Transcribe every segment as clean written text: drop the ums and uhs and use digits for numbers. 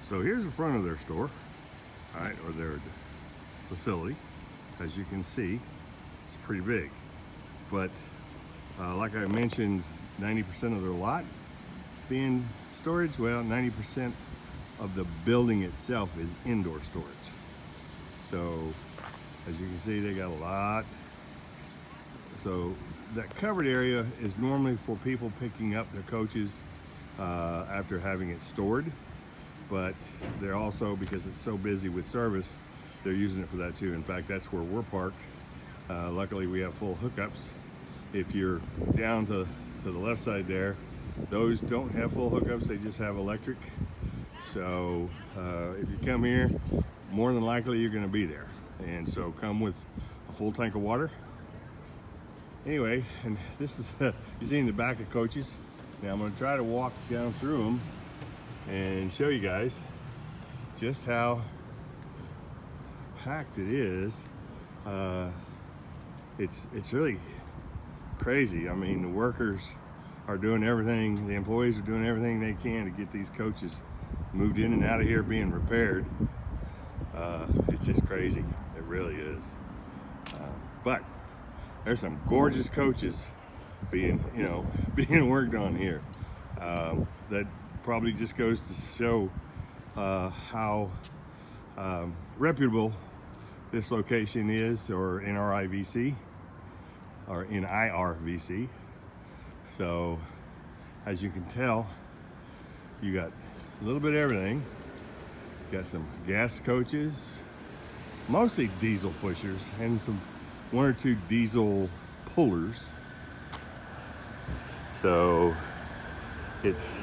So here's the front of their store, all right, or their facility. As you can see, it's pretty big. But like I mentioned, 90% of their lot being storage. Well, 90% of the building itself is indoor storage. So as you can see, they got a lot. So that covered area is normally for people picking up their coaches after having it stored. But they're also, because it's so busy with service, they're using it for that too. In fact, that's where we're parked. Luckily, we have full hookups. If you're down to the left side there, those don't have full hookups, they just have electric. So if you come here, more than likely you're gonna be there. And so come with a full tank of water. Anyway, and this is, you see in the back of coaches. Now I'm gonna try to walk down through them and show you guys just how packed it is. It's really crazy. I mean, the workers are doing everything, the employees are doing everything they can to get these coaches moved in and out of here being repaired. It's just crazy, it really is. But there's some gorgeous coaches being worked on here. That probably just goes to show how reputable this location is, or NIRVC, or NIRVC. So as you can tell, you got a little bit of everything. Got some gas coaches, mostly diesel pushers, and one or two diesel pullers. So it's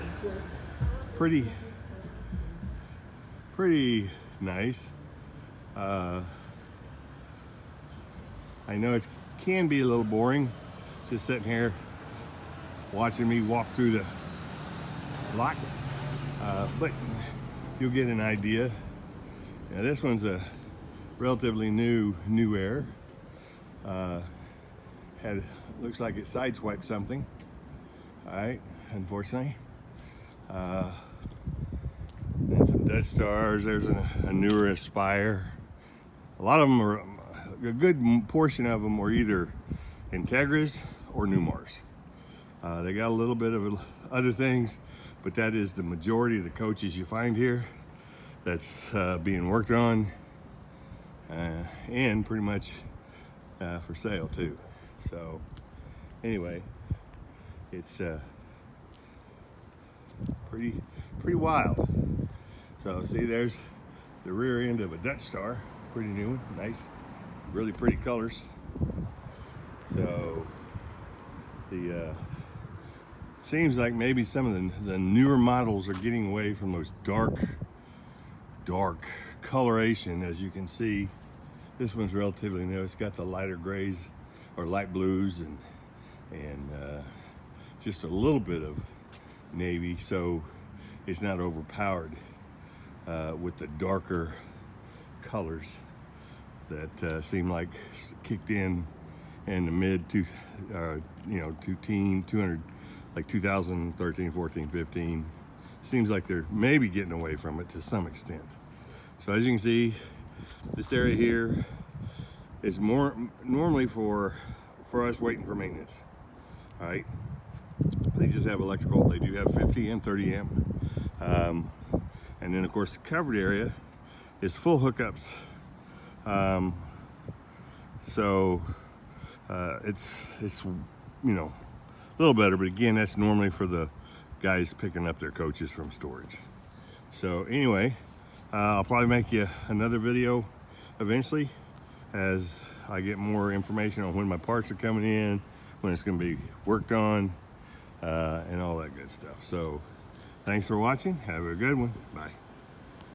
pretty nice. I know it can be a little boring just sitting here watching me walk through the lot, but you'll get an idea. Now this one's a relatively new air. Looks like it sideswiped something. All right, unfortunately. And some Dutch Stars. There's a newer Aspire. A lot of them are, a good portion of them are either Integras or Newmars. They got a little bit of other things, but that is the majority of the coaches you find here that's being worked on, and pretty much for sale too. So anyway, it's pretty wild. So see, there's the rear end of a Dutch Star, pretty new one, nice, really pretty colors. So it seems like maybe some of the newer models are getting away from those dark coloration. As you can see, this one's relatively new. It's got the lighter grays or light blues and just a little bit of navy, so it's not overpowered with the darker colors that seem like kicked in the mid 2013, 14, 15. Seems like they're maybe getting away from it to some extent. So as you can see, this area here is more normally for us waiting for maintenance. All right, they just have electrical. They do have 50 and 30 amp, and then of course the covered area is full hookups. So it's a little better, but again, that's normally for the guys picking up their coaches from storage. So anyway, I'll probably make you another video eventually as I get more information on when my parts are coming in, when it's going to be worked on, and all that good stuff. So thanks for watching. Have a good one. Bye.